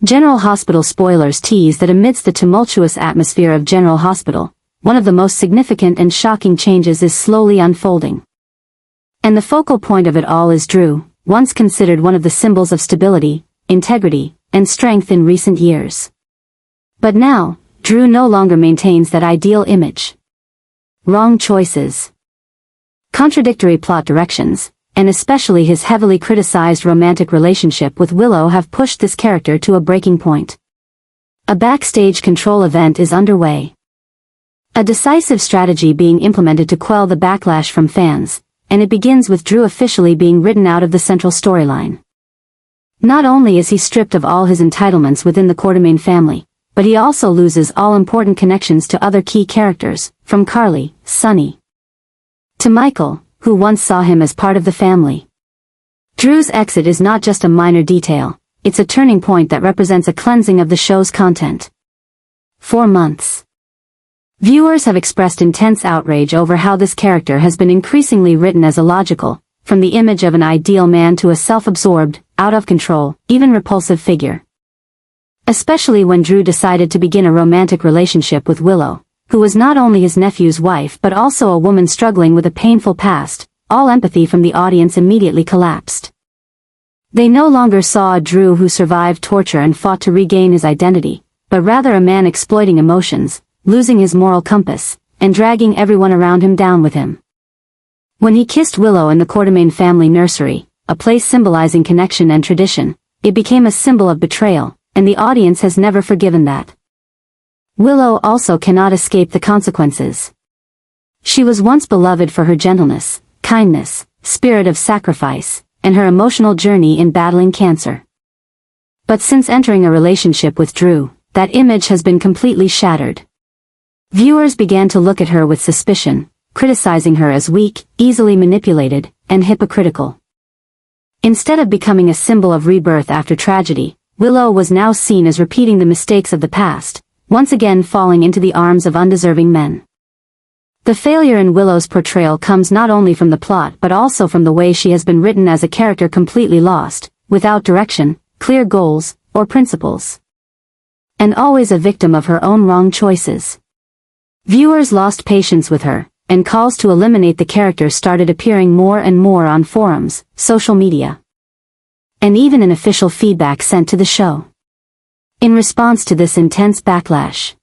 General Hospital spoilers tease that amidst the tumultuous atmosphere of General Hospital, one of the most significant and shocking changes is slowly unfolding. And the focal point of it all is Drew, once considered one of the symbols of stability, integrity, and strength in recent years. But now, Drew no longer maintains that ideal image. Wrong choices, contradictory plot directions, and especially his heavily criticized romantic relationship with Willow have pushed this character to a breaking point. A backstage control event is underway. A decisive strategy being implemented to quell the backlash from fans, and it begins with Drew officially being written out of the central storyline. Not only is he stripped of all his entitlements within the Quartermaine family, but he also loses all important connections to other key characters, from Carly, Sonny, to Michael, who once saw him as part of the family. Drew's exit is not just a minor detail, it's a turning point that represents a cleansing of the show's content. 4 months. Viewers have expressed intense outrage over how this character has been increasingly written as illogical, from the image of an ideal man to a self-absorbed, out-of-control, even repulsive figure. Especially when Drew decided to begin a romantic relationship with Willow, who was not only his nephew's wife but also a woman struggling with a painful past, all empathy from the audience immediately collapsed. They no longer saw a Drew who survived torture and fought to regain his identity, but rather a man exploiting emotions, losing his moral compass, and dragging everyone around him down with him. When he kissed Willow in the Quartermaine family nursery, a place symbolizing connection and tradition, it became a symbol of betrayal, and the audience has never forgiven that. Willow also cannot escape the consequences. She was once beloved for her gentleness, kindness, spirit of sacrifice, and her emotional journey in battling cancer. But since entering a relationship with Drew, that image has been completely shattered. Viewers began to look at her with suspicion, criticizing her as weak, easily manipulated, and hypocritical. Instead of becoming a symbol of rebirth after tragedy, Willow was now seen as repeating the mistakes of the past, once again falling into the arms of undeserving men. The failure in Willow's portrayal comes not only from the plot but also from the way she has been written as a character completely lost, without direction, clear goals, or principles. And always a victim of her own wrong choices. Viewers lost patience with her, and calls to eliminate the character started appearing more and more on forums, social media, and even in official feedback sent to the show. In response to this intense backlash,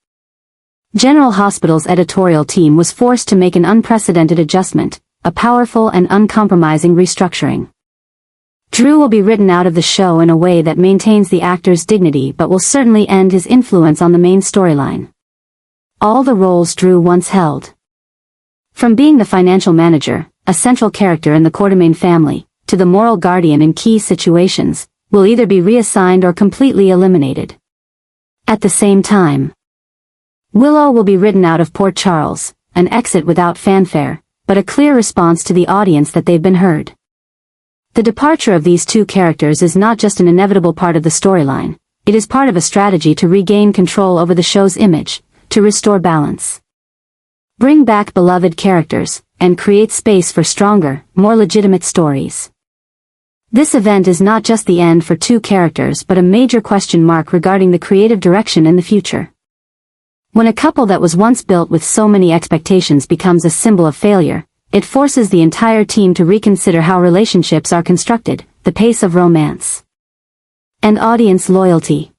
General Hospital's editorial team was forced to make an unprecedented adjustment, a powerful and uncompromising restructuring. Drew will be written out of the show in a way that maintains the actor's dignity but will certainly end his influence on the main storyline. All the roles Drew once held, from being the financial manager, a central character in the Quartermaine family, to the moral guardian in key situations, will either be reassigned or completely eliminated. At the same time, Willow will be written out of Port Charles, an exit without fanfare, but a clear response to the audience that they've been heard. The departure of these two characters is not just an inevitable part of the storyline, it is part of a strategy to regain control over the show's image, to restore balance, bring back beloved characters, and create space for stronger, more legitimate stories. This event is not just the end for two characters but a major question mark regarding the creative direction in the future. When a couple that was once built with so many expectations becomes a symbol of failure, it forces the entire team to reconsider how relationships are constructed, the pace of romance, and audience loyalty.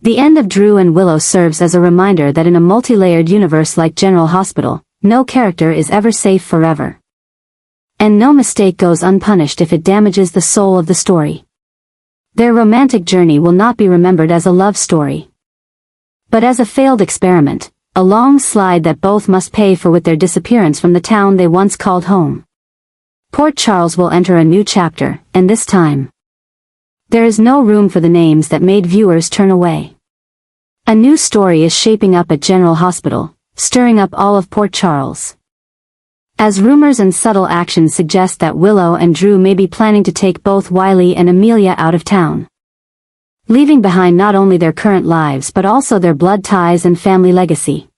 The end of Drew and Willow serves as a reminder that in a multi-layered universe like General Hospital, no character is ever safe forever. And no mistake goes unpunished if it damages the soul of the story. Their romantic journey will not be remembered as a love story, but as a failed experiment, a long slide that both must pay for with their disappearance from the town they once called home. Port Charles will enter a new chapter, and this time, there is no room for the names that made viewers turn away. A new story is shaping up at General Hospital, stirring up all of Port Charles. As rumors and subtle actions suggest that Willow and Drew may be planning to take both Wiley and Amelia out of town, leaving behind not only their current lives but also their blood ties and family legacy.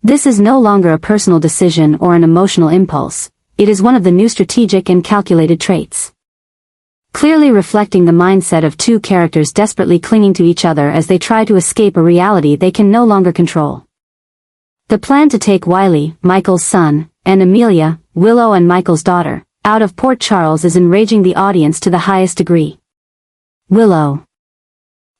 This is no longer a personal decision or an emotional impulse, it is one of the new strategic and calculated traits. clearly reflecting the mindset of two characters desperately clinging to each other as they try to escape a reality they can no longer control. The plan to take Wiley, Michael's son, and Amelia, Willow and Michael's daughter, out of Port Charles is enraging the audience to the highest degree. Willow,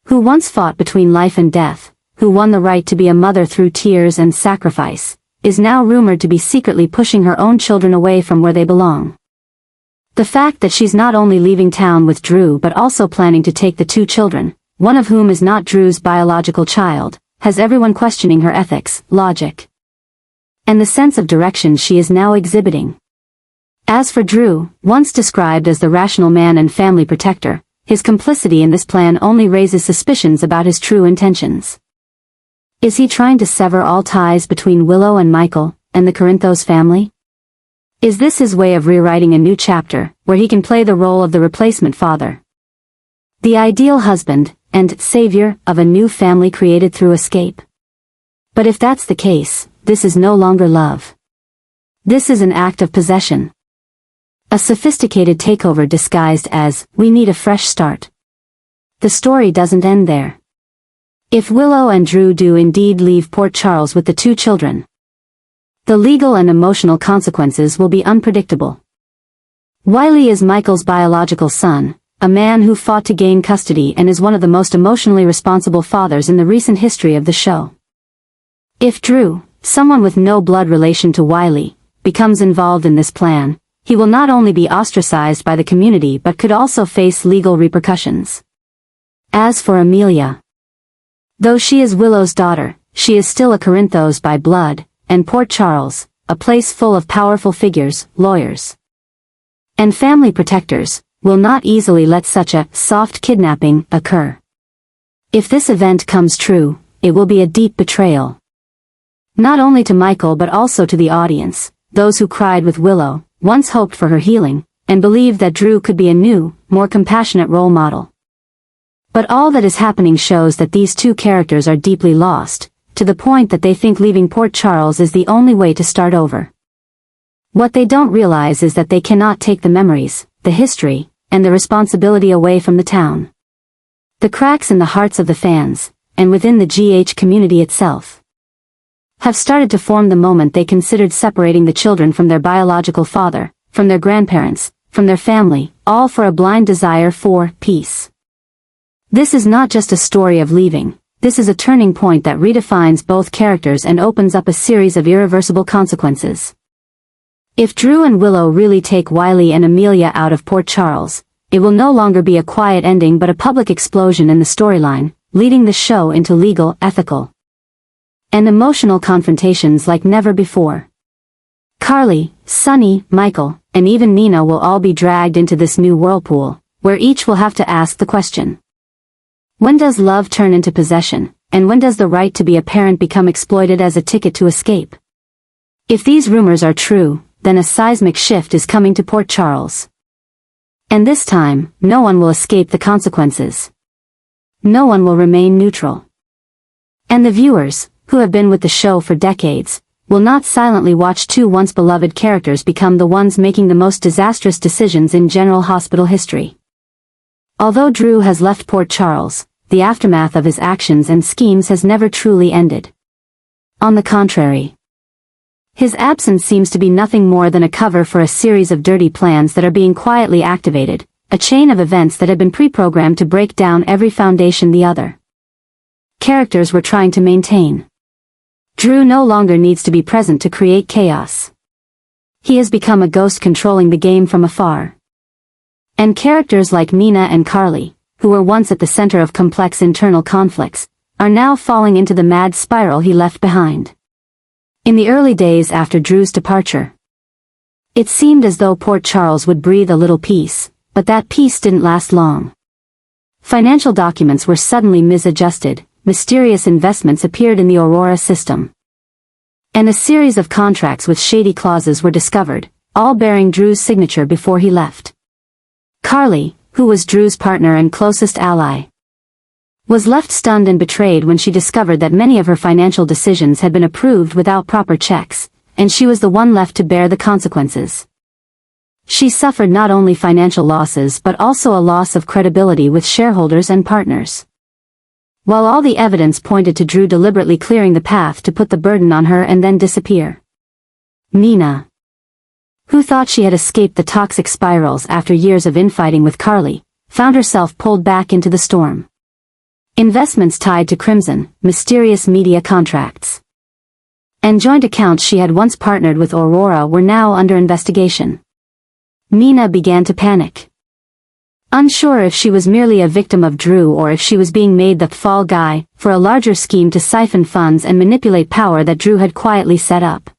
who once fought between life and death, who won the right to be a mother through tears and sacrifice, is now rumored to be secretly pushing her own children away from where they belong. The fact that she's not only leaving town with Drew but also planning to take the two children, one of whom is not Drew's biological child, has everyone questioning her ethics, logic, and the sense of direction she is now exhibiting. As for Drew, once described as the rational man and family protector, his complicity in this plan only raises suspicions about his true intentions. Is he trying to sever all ties between Willow and Michael, and the Corinthos family? Is this his way of rewriting a new chapter, where he can play the role of the replacement father, the ideal husband, and savior of a new family created through escape? But if that's the case, this is no longer love. This is an act of possession. A sophisticated takeover disguised as, we need a fresh start. The story doesn't end there. If Willow and Drew do indeed leave Port Charles with the two children, the legal and emotional consequences will be unpredictable. Wiley is Michael's biological son, a man who fought to gain custody and is one of the most emotionally responsible fathers in the recent history of the show. If Drew, someone with no blood relation to Wiley, becomes involved in this plan, he will not only be ostracized by the community but could also face legal repercussions. As for Amelia, though she is Willow's daughter, she is still a Corinthos by blood, and Port Charles, a place full of powerful figures, lawyers, and family protectors, will not easily let such a soft kidnapping occur. If this event comes true, it will be a deep betrayal. Not only to Michael but also to the audience, those who cried with Willow, once hoped for her healing, and believed that Drew could be a new, more compassionate role model. But all that is happening shows that these two characters are deeply lost, to the point that they think leaving Port Charles is the only way to start over. What they don't realize is that they cannot take the memories, the history, and the responsibility away from the town. The cracks in the hearts of the fans, and within the GH community itself, have started to form the moment they considered separating the children from their biological father, from their grandparents, from their family, all for a blind desire for peace. This is not just a story of leaving. This is a turning point that redefines both characters and opens up a series of irreversible consequences. If Drew and Willow really take Wiley and Amelia out of Port Charles, it will no longer be a quiet ending but a public explosion in the storyline, leading the show into legal, ethical, and emotional confrontations like never before. Carly, Sunny, Michael, and even Nina will all be dragged into this new whirlpool, where each will have to ask the question: when does love turn into possession, and when does the right to be a parent become exploited as a ticket to escape? If these rumors are true, then a seismic shift is coming to Port Charles. And this time, no one will escape the consequences. No one will remain neutral. And the viewers, who have been with the show for decades, will not silently watch two once beloved characters become the ones making the most disastrous decisions in General Hospital history. Although Drew has left Port Charles, the aftermath of his actions and schemes has never truly ended. On the contrary, his absence seems to be nothing more than a cover for a series of dirty plans that are being quietly activated, a chain of events that have been pre-programmed to break down every foundation the other characters were trying to maintain. Drew no longer needs to be present to create chaos. He has become a ghost controlling the game from afar. And characters like Nina and Carly, who were once at the center of complex internal conflicts, are now falling into the mad spiral he left behind. In the early days after Drew's departure, it seemed as though Port Charles would breathe a little peace, but that peace didn't last long. Financial documents were suddenly misadjusted, mysterious investments appeared in the Aurora system, and a series of contracts with shady clauses were discovered, all bearing Drew's signature before he left. Carly, who was Drew's partner and closest ally, was left stunned and betrayed when she discovered that many of her financial decisions had been approved without proper checks, and she was the one left to bear the consequences. She suffered not only financial losses but also a loss of credibility with shareholders and partners. While all the evidence pointed to Drew deliberately clearing the path to put the burden on her and then disappear. Nina, who thought she had escaped the toxic spirals after years of infighting with Carly, found herself pulled back into the storm. Investments tied to Crimson, mysterious media contracts, and joint accounts she had once partnered with Aurora were now under investigation. Nina began to panic. Unsure if she was merely a victim of Drew or if she was being made the fall guy for a larger scheme to siphon funds and manipulate power that Drew had quietly set up.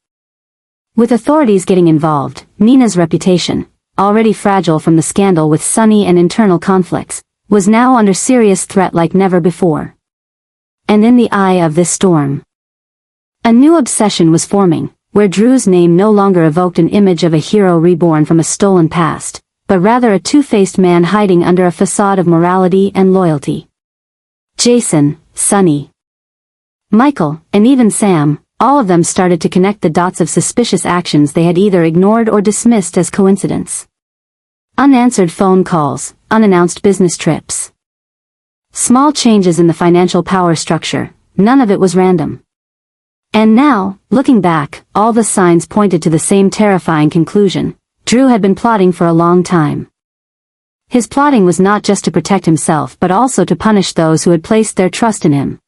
With authorities getting involved, Nina's reputation, already fragile from the scandal with Sonny and internal conflicts, was now under serious threat like never before. And in the eye of this storm, a new obsession was forming, where Drew's name no longer evoked an image of a hero reborn from a stolen past, but rather a two-faced man hiding under a facade of morality and loyalty. Jason, Sonny, Michael, and even Sam, all of them started to connect the dots of suspicious actions they had either ignored or dismissed as coincidence. Unanswered phone calls, unannounced business trips, small changes in the financial power structure, none of it was random. And now, looking back, all the signs pointed to the same terrifying conclusion: Drew had been plotting for a long time. His plotting was not just to protect himself but also to punish those who had placed their trust in him.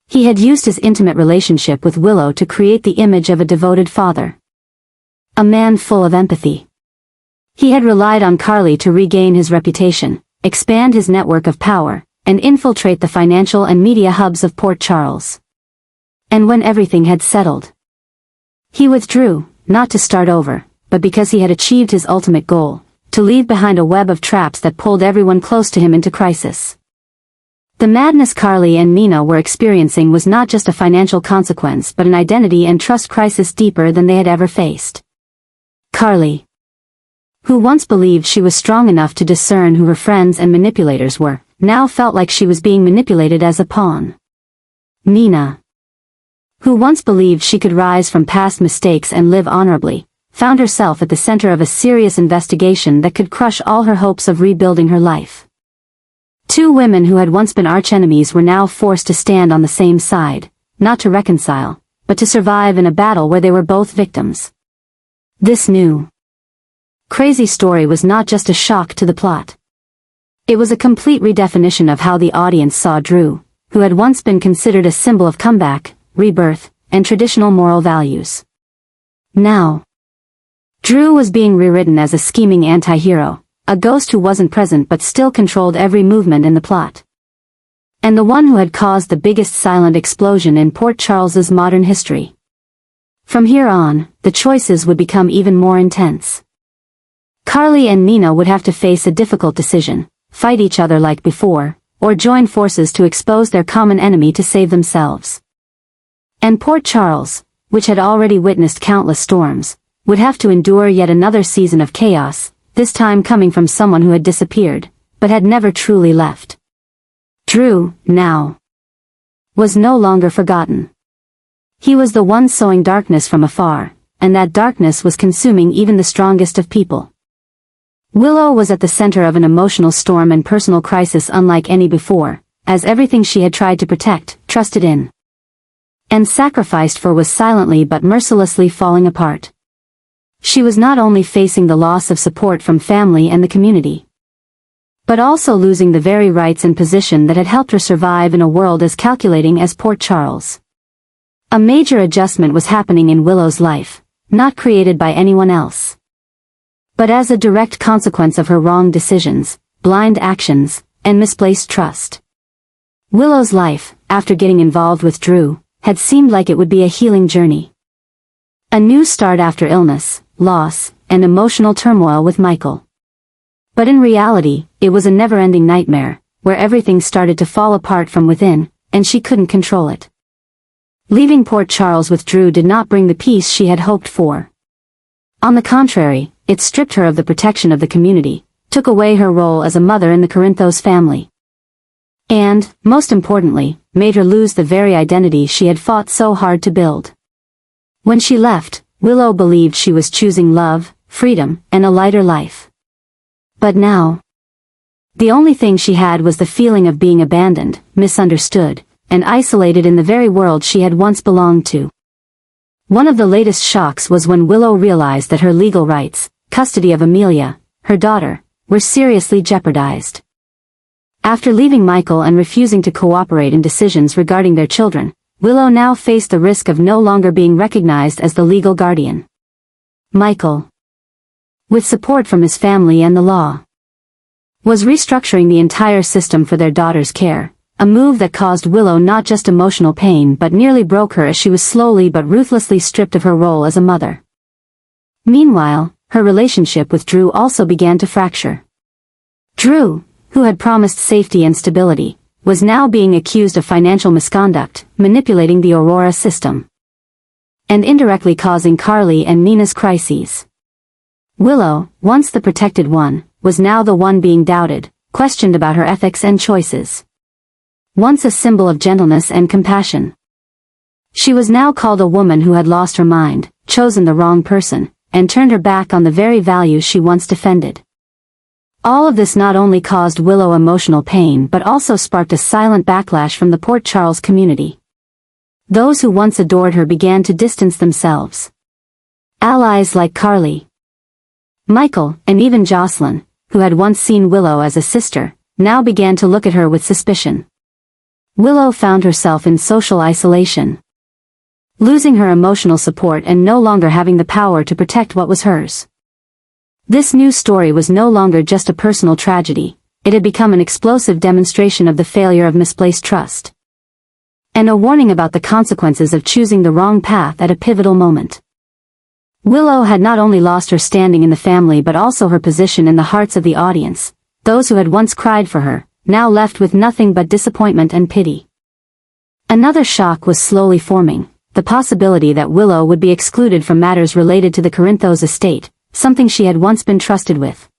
He had used his intimate relationship with Willow to create the image of a devoted father, a man full of empathy. He had relied on Carly to regain his reputation, expand his network of power, and infiltrate the financial and media hubs of Port Charles. And when everything had settled, he withdrew, not to start over, but because he had achieved his ultimate goal, to leave behind a web of traps that pulled everyone close to him into crisis. The madness Carly and Nina were experiencing was not just a financial consequence but an identity and trust crisis deeper than they had ever faced. Carly, who once believed she was strong enough to discern who her friends and manipulators were, now felt like she was being manipulated as a pawn. Nina, who once believed she could rise from past mistakes and live honorably, found herself at the center of a serious investigation that could crush all her hopes of rebuilding her life. Two women who had once been archenemies were now forced to stand on the same side, not to reconcile, but to survive in a battle where they were both victims. This new, crazy story was not just a shock to the plot. It was a complete redefinition of how the audience saw Drew, who had once been considered a symbol of comeback, rebirth, and traditional moral values. Now, Drew was being rewritten as a scheming anti-hero, a ghost who wasn't present but still controlled every movement in the plot. And the one who had caused the biggest silent explosion in Port Charles's modern history. From here on, the choices would become even more intense. Carly and Nina would have to face a difficult decision: fight each other like before, or join forces to expose their common enemy to save themselves. And Port Charles, which had already witnessed countless storms, would have to endure yet another season of chaos, this time coming from someone who had disappeared, but had never truly left. Drew, now, was no longer forgotten. He was the one sowing darkness from afar, and that darkness was consuming even the strongest of people. Willow was at the center of an emotional storm and personal crisis unlike any before, as everything she had tried to protect, trusted in, and sacrificed for was silently but mercilessly falling apart. She was not only facing the loss of support from family and the community, but also losing the very rights and position that had helped her survive in a world as calculating as Port Charles. A major adjustment was happening in Willow's life, not created by anyone else, but as a direct consequence of her wrong decisions, blind actions, and misplaced trust. Willow's life, after getting involved with Drew, had seemed like it would be a healing journey. A new start after illness, loss, and emotional turmoil with Michael. But in reality, it was a never-ending nightmare, where everything started to fall apart from within, and she couldn't control it. Leaving Port Charles with Drew did not bring the peace she had hoped for. On the contrary, it stripped her of the protection of the community, took away her role as a mother in the Corinthos family, and, most importantly, made her lose the very identity she had fought so hard to build. When she left, Willow believed she was choosing love, freedom, and a lighter life. But now, the only thing she had was the feeling of being abandoned, misunderstood, and isolated in the very world she had once belonged to. One of the latest shocks was when Willow realized that her legal rights, custody of Amelia, her daughter, were seriously jeopardized. After leaving Michael and refusing to cooperate in decisions regarding their children, Willow now faced the risk of no longer being recognized as the legal guardian. Michael, with support from his family and the law, was restructuring the entire system for their daughter's care, a move that caused Willow not just emotional pain but nearly broke her as she was slowly but ruthlessly stripped of her role as a mother. Meanwhile, her relationship with Drew also began to fracture. Drew, who had promised safety and stability, was now being accused of financial misconduct, manipulating the Aurora system, and indirectly causing Carly and Nina's crises. Willow, once the protected one, was now the one being doubted, questioned about her ethics and choices. Once a symbol of gentleness and compassion, she was now called a woman who had lost her mind, chosen the wrong person, and turned her back on the very values she once defended. All of this not only caused Willow emotional pain but also sparked a silent backlash from the Port Charles community. Those who once adored her began to distance themselves. Allies like Carly, Michael, and even Jocelyn, who had once seen Willow as a sister, now began to look at her with suspicion. Willow found herself in social isolation, losing her emotional support and no longer having the power to protect what was hers. This new story was no longer just a personal tragedy, it had become an explosive demonstration of the failure of misplaced trust, and a warning about the consequences of choosing the wrong path at a pivotal moment. Willow had not only lost her standing in the family but also her position in the hearts of the audience. Those who had once cried for her, now left with nothing but disappointment and pity. Another shock was slowly forming, the possibility that Willow would be excluded from matters related to the Corinthos estate, something she had once been trusted with.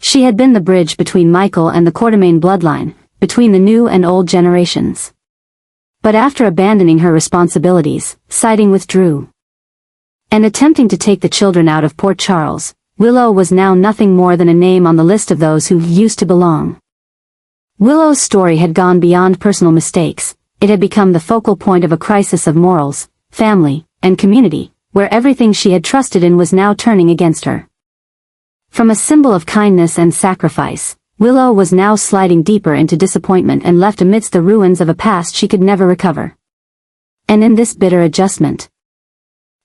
She had been the bridge between Michael and the Quartermaine bloodline, between the new and old generations. But after abandoning her responsibilities, siding with Drew, and attempting to take the children out of Port Charles, Willow was now nothing more than a name on the list of those who used to belong. Willow's story had gone beyond personal mistakes, it had become the focal point of a crisis of morals, family, and community, where everything she had trusted in was now turning against her. From a symbol of kindness and sacrifice, Willow was now sliding deeper into disappointment and left amidst the ruins of a past she could never recover. And in this bitter adjustment,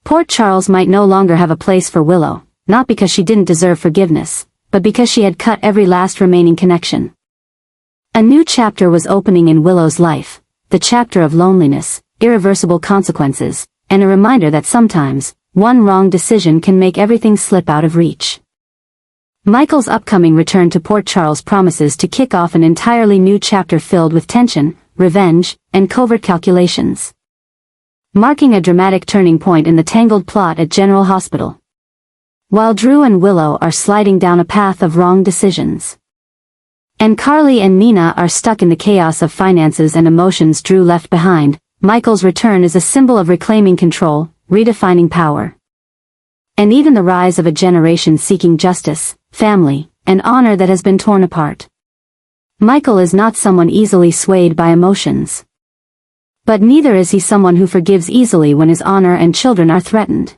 Port Charles might no longer have a place for Willow, not because she didn't deserve forgiveness, but because she had cut every last remaining connection. A new chapter was opening in Willow's life, the chapter of loneliness, irreversible consequences, and a reminder that sometimes, one wrong decision can make everything slip out of reach. Michael's upcoming return to Port Charles promises to kick off an entirely new chapter filled with tension, revenge, and covert calculations, marking a dramatic turning point in the tangled plot at General Hospital. While Drew and Willow are sliding down a path of wrong decisions, and Carly and Nina are stuck in the chaos of finances and emotions Drew left behind, Michael's return is a symbol of reclaiming control, redefining power, and even the rise of a generation seeking justice, family, and honor that has been torn apart. Michael is not someone easily swayed by emotions. But neither is he someone who forgives easily when his honor and children are threatened.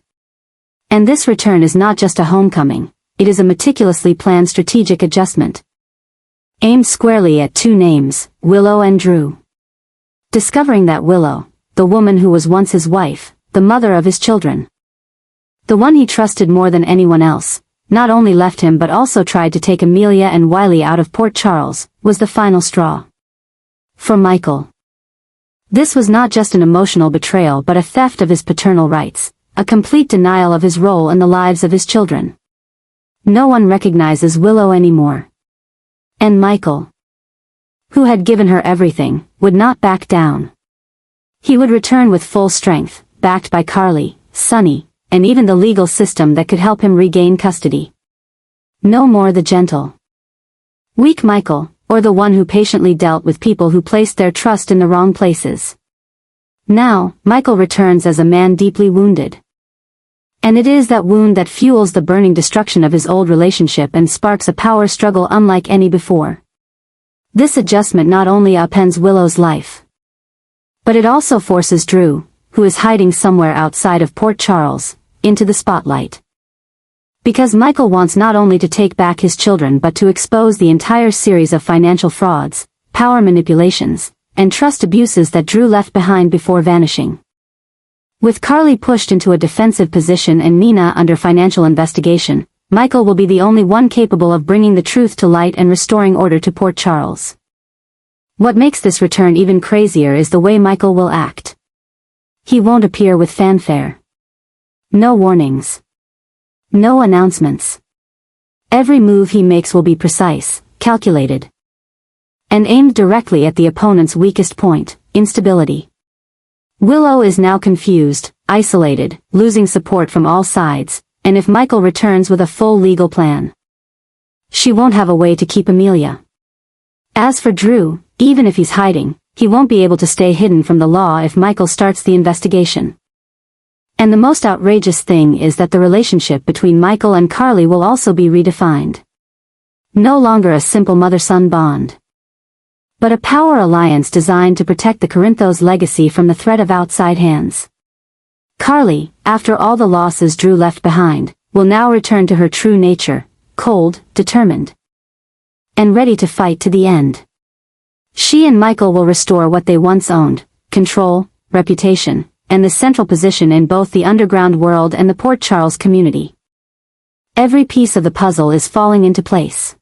And this return is not just a homecoming, it is a meticulously planned strategic adjustment, aimed squarely at two names, Willow and Drew. Discovering that Willow, the woman who was once his wife, the mother of his children, the one he trusted more than anyone else, not only left him but also tried to take Amelia and Wiley out of Port Charles, was the final straw. For Michael, this was not just an emotional betrayal but a theft of his paternal rights, a complete denial of his role in the lives of his children. No one recognizes Willow anymore. And Michael, who had given her everything, would not back down. He would return with full strength, backed by Carly, Sonny, and even the legal system that could help him regain custody. No more the gentle, weak Michael, or the one who patiently dealt with people who placed their trust in the wrong places. Now, Michael returns as a man deeply wounded, And it is that wound that fuels the burning destruction of his old relationship and sparks a power struggle unlike any before. This adjustment not only upends Willow's life, but it also forces Drew, who is hiding somewhere outside of Port Charles, into the spotlight. Because Michael wants not only to take back his children but to expose the entire series of financial frauds, power manipulations, and trust abuses that Drew left behind before vanishing. With Carly pushed into a defensive position and Nina under financial investigation, Michael will be the only one capable of bringing the truth to light and restoring order to Port Charles. What makes this return even crazier is the way Michael will act. He won't appear with fanfare. No warnings. No announcements. Every move he makes will be precise, calculated, and aimed directly at the opponent's weakest point, instability. Willow is now confused, isolated, losing support from all sides, and if Michael returns with a full legal plan, she won't have a way to keep Amelia. As for Drew, even if he's hiding, he won't be able to stay hidden from the law if Michael starts the investigation. And the most outrageous thing is that the relationship between Michael and Carly will also be redefined. No longer a simple mother-son bond, but a power alliance designed to protect the Corinthos legacy from the threat of outside hands. Carly, after all the losses Drew left behind, will now return to her true nature, cold, determined, and ready to fight to the end. She and Michael will restore what they once owned: control, reputation, and the central position in both the underground world and the Port Charles community. Every piece of the puzzle is falling into place.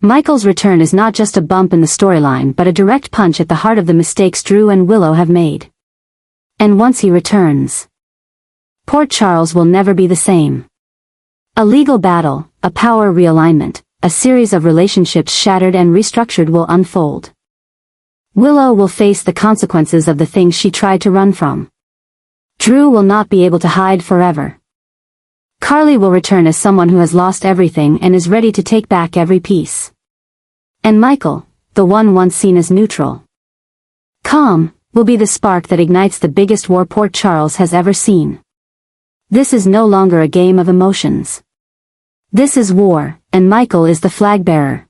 Michael's return is not just a bump in the storyline but a direct punch at the heart of the mistakes Drew and Willow have made. And once he returns, Port Charles will never be the same. A legal battle, a power realignment, a series of relationships shattered and restructured will unfold. Willow will face the consequences of the things she tried to run from. Drew will not be able to hide forever. Carly will return as someone who has lost everything and is ready to take back every piece. And Michael, the one once seen as neutral, calm, will be the spark that ignites the biggest war Port Charles has ever seen. This is no longer a game of emotions. This is war, and Michael is the flag bearer.